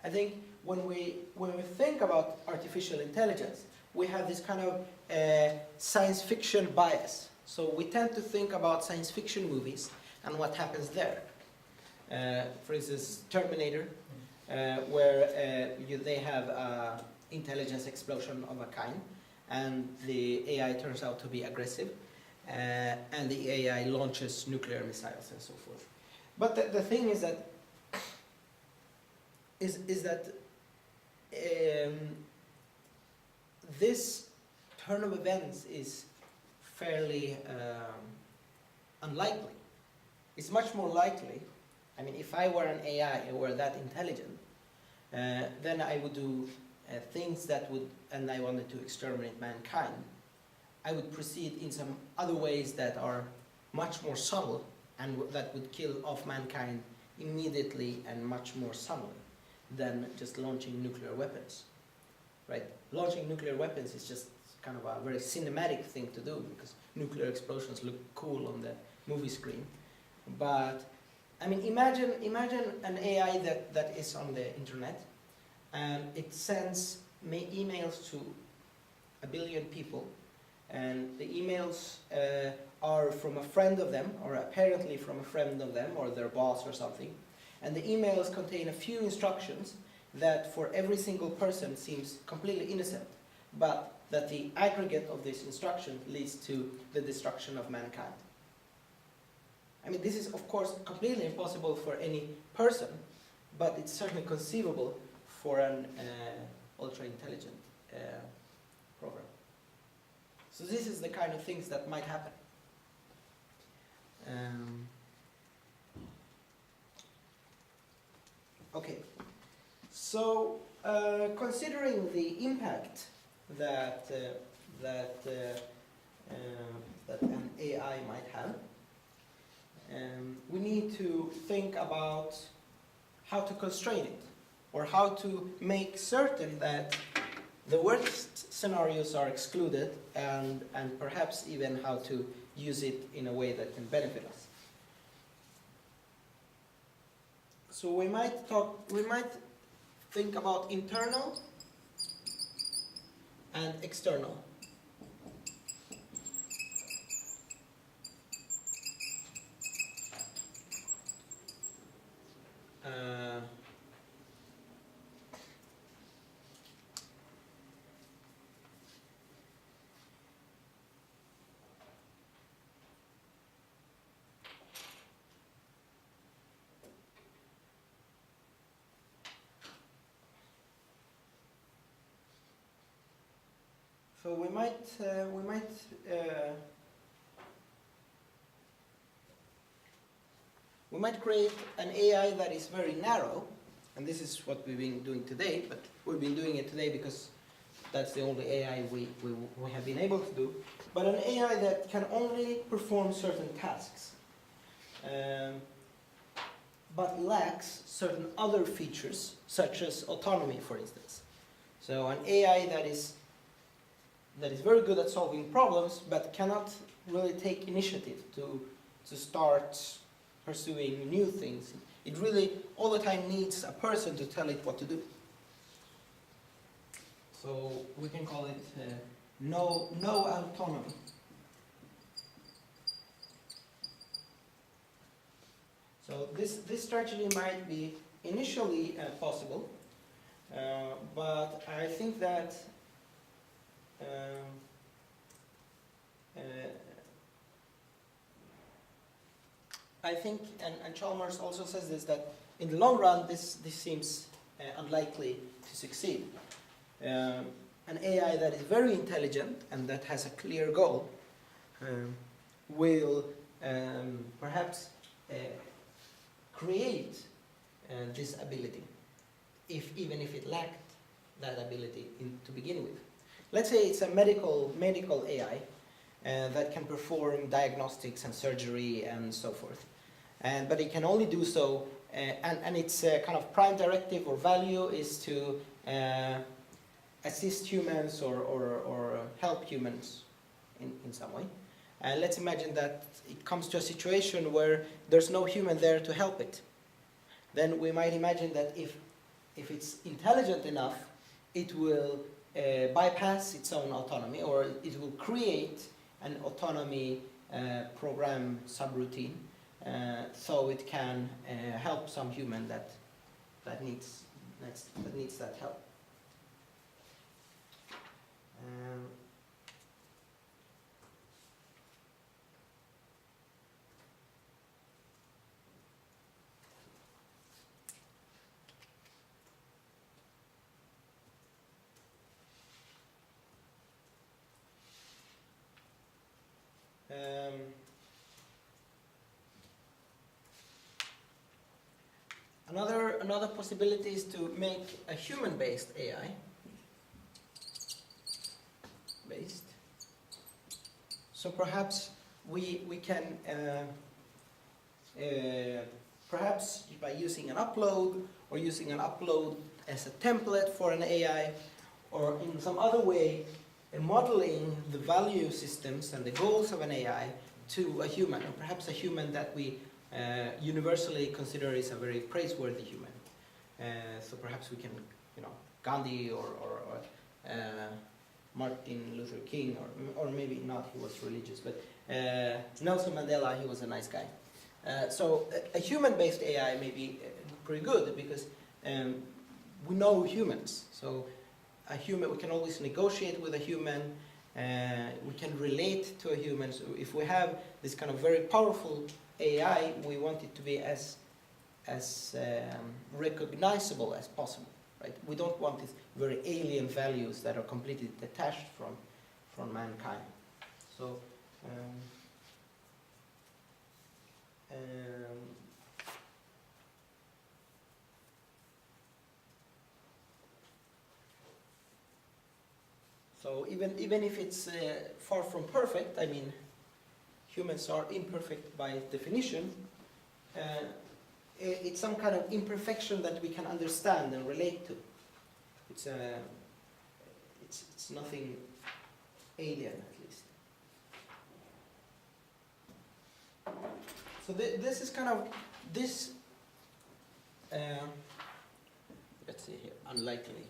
I think when we think about artificial intelligence, we have this kind of science fiction bias. So we tend to think about science fiction movies and what happens there. For instance, Terminator, where they have an intelligence explosion of a kind, and the AI turns out to be aggressive, and the AI launches nuclear missiles and so forth. But the thing is that this turn of events is fairly unlikely. It's much more likely, I mean, if I were an AI or were that intelligent, then I would do things that would, and I wanted to exterminate mankind, I would proceed in some other ways that are much more subtle and that would kill off mankind immediately and much more subtly than just launching nuclear weapons, right? Launching nuclear weapons is just kind of a very cinematic thing to do because nuclear explosions look cool on the movie screen. But, I mean, imagine an AI that is on the internet and it sends emails to 1 billion people, and the emails are from a friend of them, or apparently from a friend of them, or their boss or something. And the emails contain a few instructions that for every single person seems completely innocent, but that the aggregate of this instruction leads to the destruction of mankind. I mean, this is of course completely impossible for any person, but it's certainly conceivable for an ultra-intelligent program. So this is the kind of things that might happen. Okay, so considering the impact that an AI might have, we need to think about how to constrain it, or how to make certain that the worst scenarios are excluded, and perhaps even how to use it in a way that can benefit us. So we might think about internal and external. So we might create an AI that is very narrow, and this is what we've been doing today, but we've been doing it today because that's the only AI we have been able to do, but an AI that can only perform certain tasks, but lacks certain other features, such as autonomy, for instance. So an AI that is very good at solving problems, but cannot really take initiative to start pursuing new things. It really all the time needs a person to tell it what to do. So we can call it no autonomy. So this strategy might be initially possible, but I think that and Chalmers also says this, that in the long run this seems unlikely to succeed. An AI that is very intelligent and that has a clear goal will perhaps create this ability, even if it lacked that ability to begin with. Let's say it's a medical AI that can perform diagnostics and surgery and so forth, but it can only do so, and its kind of prime directive or value is to assist humans or help humans in some way. And let's imagine that it comes to a situation where there's no human there to help it. Then we might imagine that if if it's intelligent enough, it will bypass its own autonomy, or it will create an autonomy program subroutine, so it can help some human that needs that help. Another possibility is to make a human-based AI based. So perhaps we can perhaps by using an upload, or using an upload as a template for an AI, or in some other way modeling the value systems and the goals of an AI to a human, or perhaps a human that we universally consider is a very praiseworthy human. So perhaps we can, Gandhi or Martin Luther King, or maybe not, he was religious, but Nelson Mandela, he was a nice guy. So a human-based AI may be pretty good, because we know humans. So a human, we can always negotiate with a human, we can relate to a human. So if we have this kind of very powerful AI, we want it to be as recognizable as possible, right? We don't want these very alien values that are completely detached from mankind. So so even if it's far from perfect, I mean, humans are imperfect by definition. It's some kind of imperfection that we can understand and relate to. It's nothing alien, at least. So this is kind of this. Let's see here, unlikely.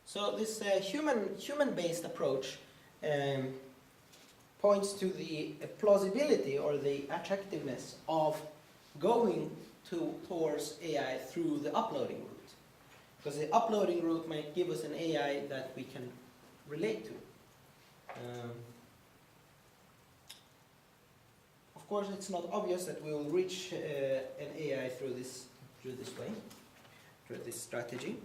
So this human-based approach points to the plausibility or the attractiveness of going towards AI through the uploading route. Because the uploading route might give us an AI that we can relate to. Of course, it's not obvious that we will reach an AI through this way, through this strategy.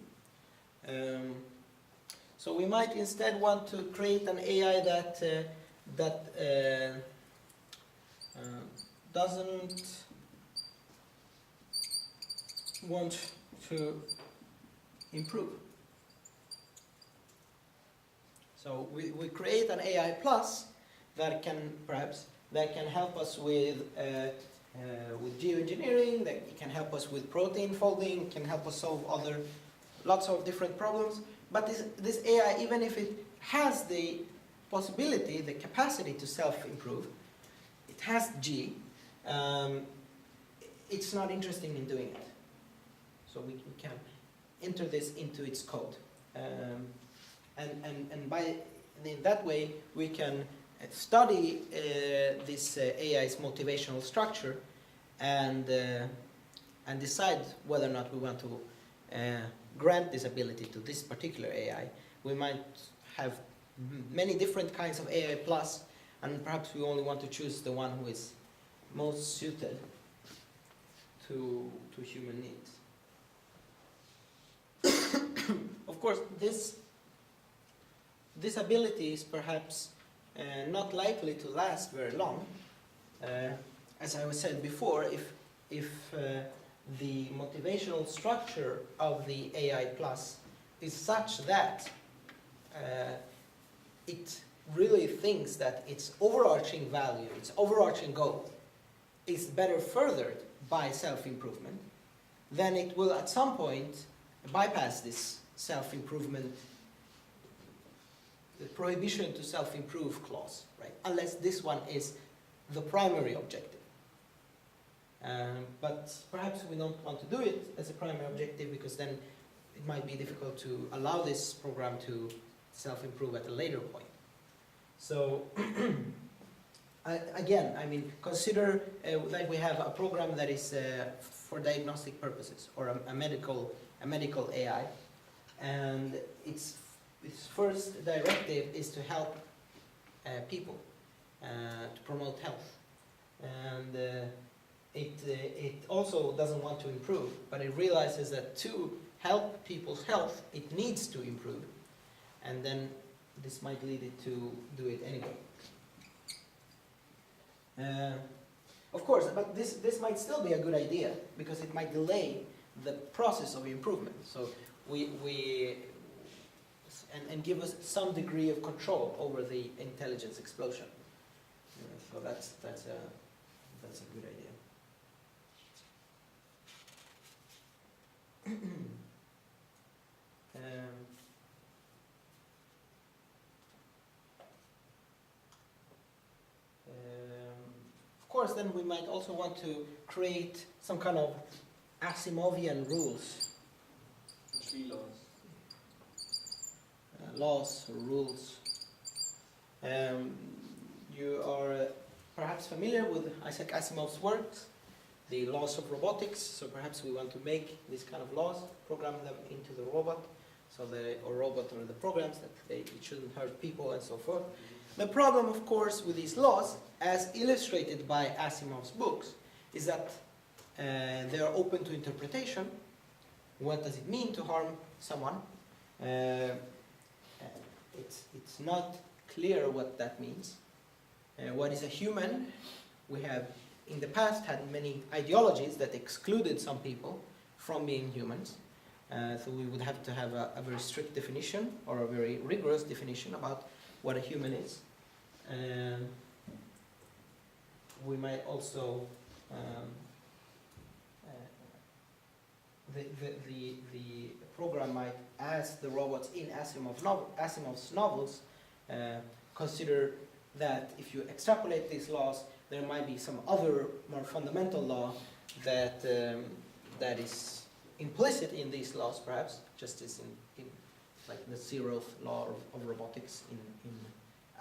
So we might instead want to create an AI that doesn't want to improve. So we create an AI plus that can help us with geoengineering, that can help us with protein folding, can help us solve lots of different problems. But this AI, even if it has the possibility, the capacity to self-improve, it has G, it's not interested in doing it. So we can enter this into its code. And in that way, we can study this AI's motivational structure and decide whether or not we want to grant this ability to this particular AI. We might have many different kinds of AI plus, and perhaps we only want to choose the one who is most suited to human needs. Of course, this ability is perhaps not likely to last very long. As I said before, if the motivational structure of the AI plus is such that it really thinks that its overarching value, its overarching goal, is better furthered by self-improvement, then it will at some point bypass this self-improvement, the prohibition to self-improve clause, right? Unless this one is the primary objective. But perhaps we don't want to do it as a primary objective because then it might be difficult to allow this program to self-improve at a later point. So again, I mean, consider that we have a program that is for diagnostic purposes, or a medical AI, and its first directive is to help people, to promote health, and it also doesn't want to improve, but it realizes that to help people's health, it needs to improve, and then this might lead it to do it anyway. Of course, but this might still be a good idea because it might delay the process of improvement. So and give us some degree of control over the intelligence explosion. So that's a good idea. Of course, then we might also want to create some kind of Asimovian rules. Tree laws. Laws or rules. You are perhaps familiar with Isaac Asimov's works, the laws of robotics. So perhaps we want to make these kind of laws, program them into the robot, so the robot or the programs that it shouldn't hurt people and so forth. The problem, of course, with these laws, as illustrated by Asimov's books, is that they are open to interpretation. What does it mean to harm someone? It's not clear what that means. What is a human? We have in the past had many ideologies that excluded some people from being humans. So we would have to have a very strict definition or a very rigorous definition about what a human is. We might also the program might, as the robots in Asimov's novels, consider that if you extrapolate these laws, there might be some other more fundamental law that that is implicit in these laws, perhaps, just as in like the zeroth law of robotics in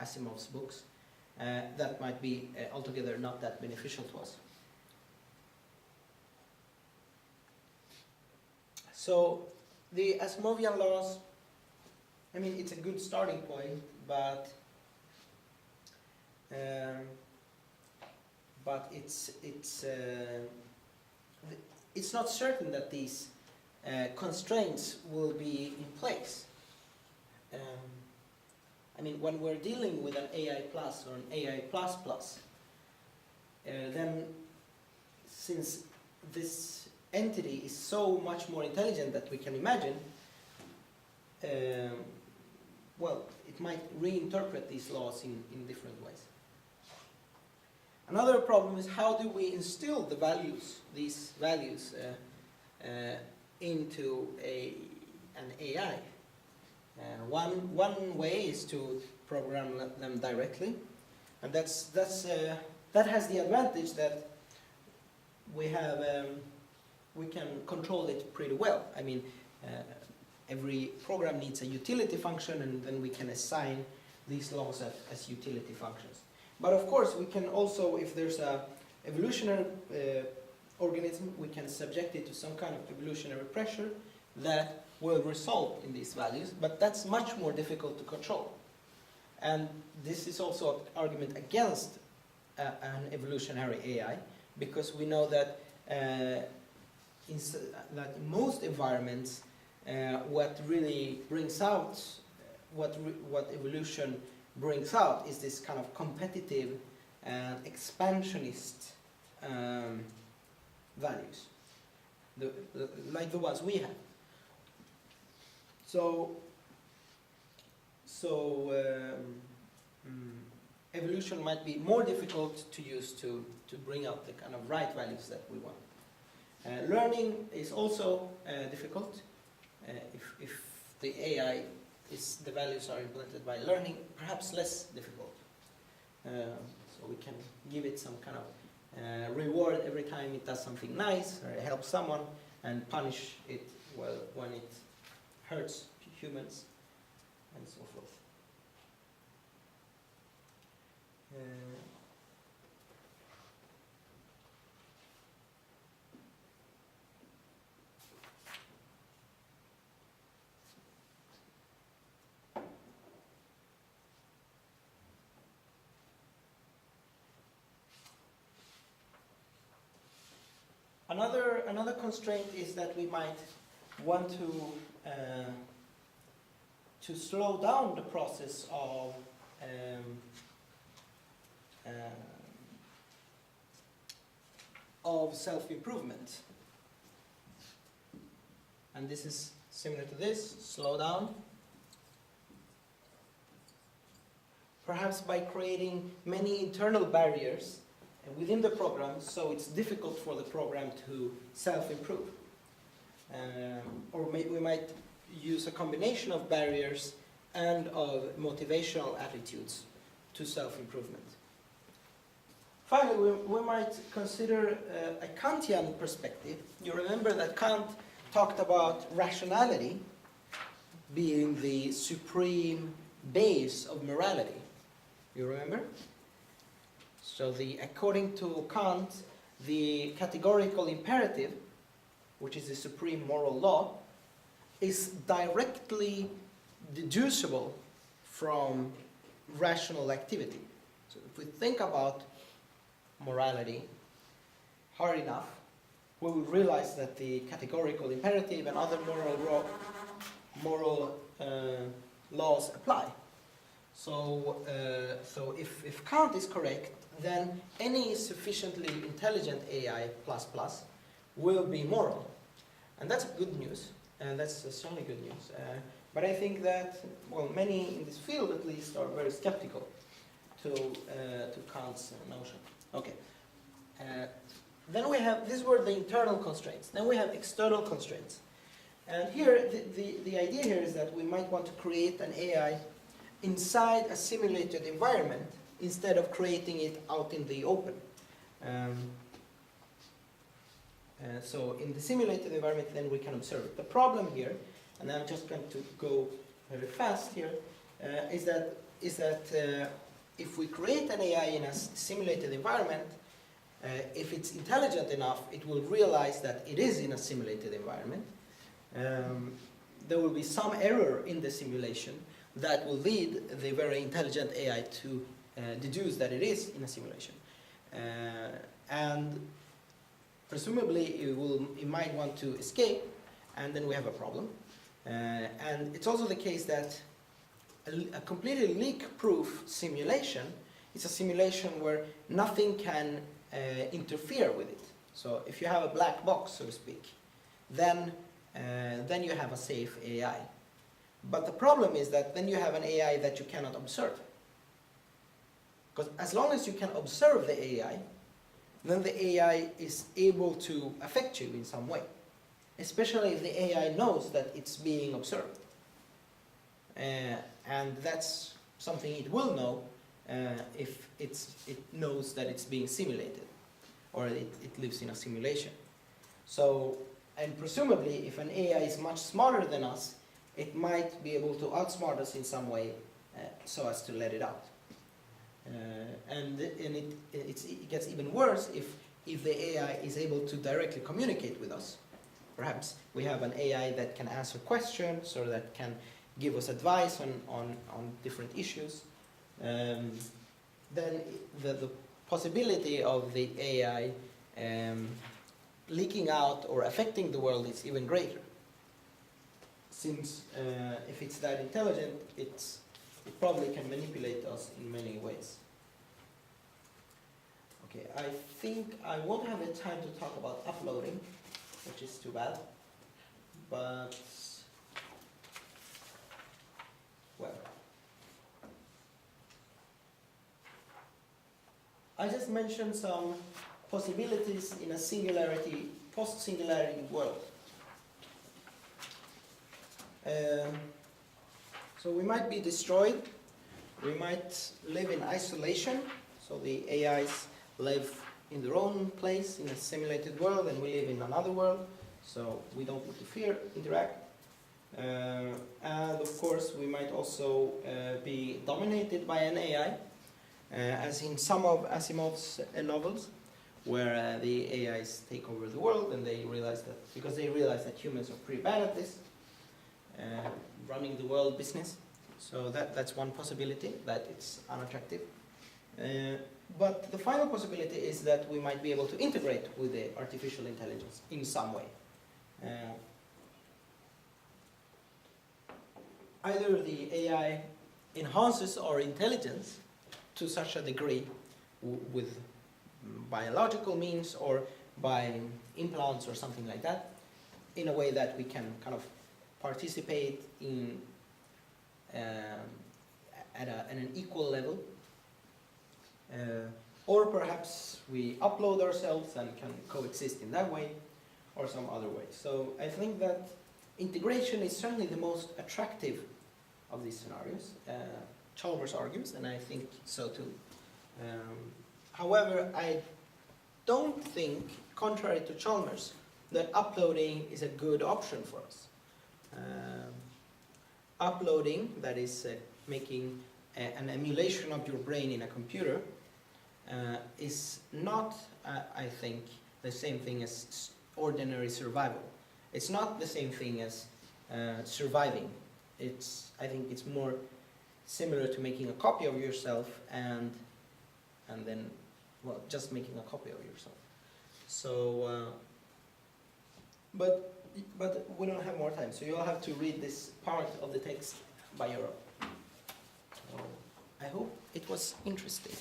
Asimov's books, that might be altogether not that beneficial to us. So the Asimovian laws, I mean, it's a good starting point, but it's not certain that these constraints will be in place. I mean, when we're dealing with an AI plus or an AI plus plus, then since this entity is so much more intelligent than we can imagine, well, it might reinterpret these laws in different ways. Another problem is how do we instill the values, these values, into an AI? One way is to program them directly, and that has the advantage that we can control it pretty well. I mean, every program needs a utility function, and then we can assign these laws as utility functions. But of course, we can also, if there's a evolutionary organism, we can subject it to some kind of evolutionary pressure that will result in these values, but that's much more difficult to control. And this is also an argument against an evolutionary AI, because we know that in most environments, what really brings out, what evolution brings out is this kind of competitive and expansionist values, like the ones we have. So evolution might be more difficult to use to bring out the kind of right values that we want. Learning is also difficult. If the AI the values are implemented by learning, perhaps less difficult. So we can give it some kind of reward every time it does something nice or helps someone, and punish it when it hurts humans, and so forth. Another constraint is that we might want to slow down the process of self-improvement. And this is similar to this, slow down. Perhaps by creating many internal barriers within the program, so it's difficult for the program to self-improve. Or we might use a combination of barriers and of motivational attitudes to self-improvement. Finally, we might consider a Kantian perspective. You remember that Kant talked about rationality being the supreme base of morality. You remember? So according to Kant, the categorical imperative, which is the supreme moral law, is directly deducible from rational activity. So if we think about morality hard enough, we will realize that the categorical imperative and other moral laws apply. So if Kant is correct, then any sufficiently intelligent AI++ will be moral. And that's good news, and that's certainly good news. But I think that, well, many in this field at least are very skeptical to Kant's notion. Okay. Then we have, these were the internal constraints. Then we have external constraints. And here, the idea here is that we might want to create an AI inside a simulated environment instead of creating it out in the open. So in the simulated environment, then we can observe it. The problem here, and I'm just going to go very fast here, is that if we create an AI in a simulated environment, if it's intelligent enough, it will realize that it is in a simulated environment. There will be some error in the simulation that will lead the very intelligent AI to deduce that it is in a simulation. And presumably it might want to escape, and then we have a problem. And it's also the case that a completely leak-proof simulation is a simulation where nothing can interfere with it. So if you have a black box, so to speak, then you have a safe AI. But the problem is that then you have an AI that you cannot observe. Because as long as you can observe the AI, then the AI is able to affect you in some way. Especially if the AI knows that it's being observed. And that's something it will know if it knows that it's being simulated, or it lives in a simulation. So, and presumably if an AI is much smarter than us, it might be able to outsmart us in some way so as to let it out. And it gets even worse if the AI is able to directly communicate with us. Perhaps we have an AI that can answer questions or that can give us advice on different issues. Then the possibility of the AI leaking out or affecting the world is even greater. Since if it's that intelligent, it probably can manipulate us in many ways. Okay, I think I won't have the time to talk about uploading, which is too bad. But, well, I just mentioned some possibilities in a singularity, post-singularity world. So we might be destroyed, we might live in isolation, so the AIs live in their own place in a simulated world, and we live in another world, so we don't need to fear interact. And of course, we might also be dominated by an AI, as in some of Asimov's novels, where the AIs take over the world, and they realize that because they realize that humans are pretty bad at this, running the world business. So that's one possibility, that it's unattractive. But the final possibility is that we might be able to integrate with the artificial intelligence in some way. Either the AI enhances our intelligence to such a degree with biological means or by implants or something like that, in a way that we can kind of participate in at an equal level. Or perhaps we upload ourselves and can coexist in that way, or some other way. So I think that integration is certainly the most attractive of these scenarios. Chalmers argues, and I think so too. However, I don't think, contrary to Chalmers, that uploading is a good option for us. Uploading, that is making an emulation of your brain in a computer, is not, I think, the same thing as ordinary survival. It's not the same thing as surviving. I think it's more similar to making a copy of yourself and then, well, just making a copy of yourself. So, but we don't have more time, so you'll have to read this part of the text by your own. So I hope it was interesting.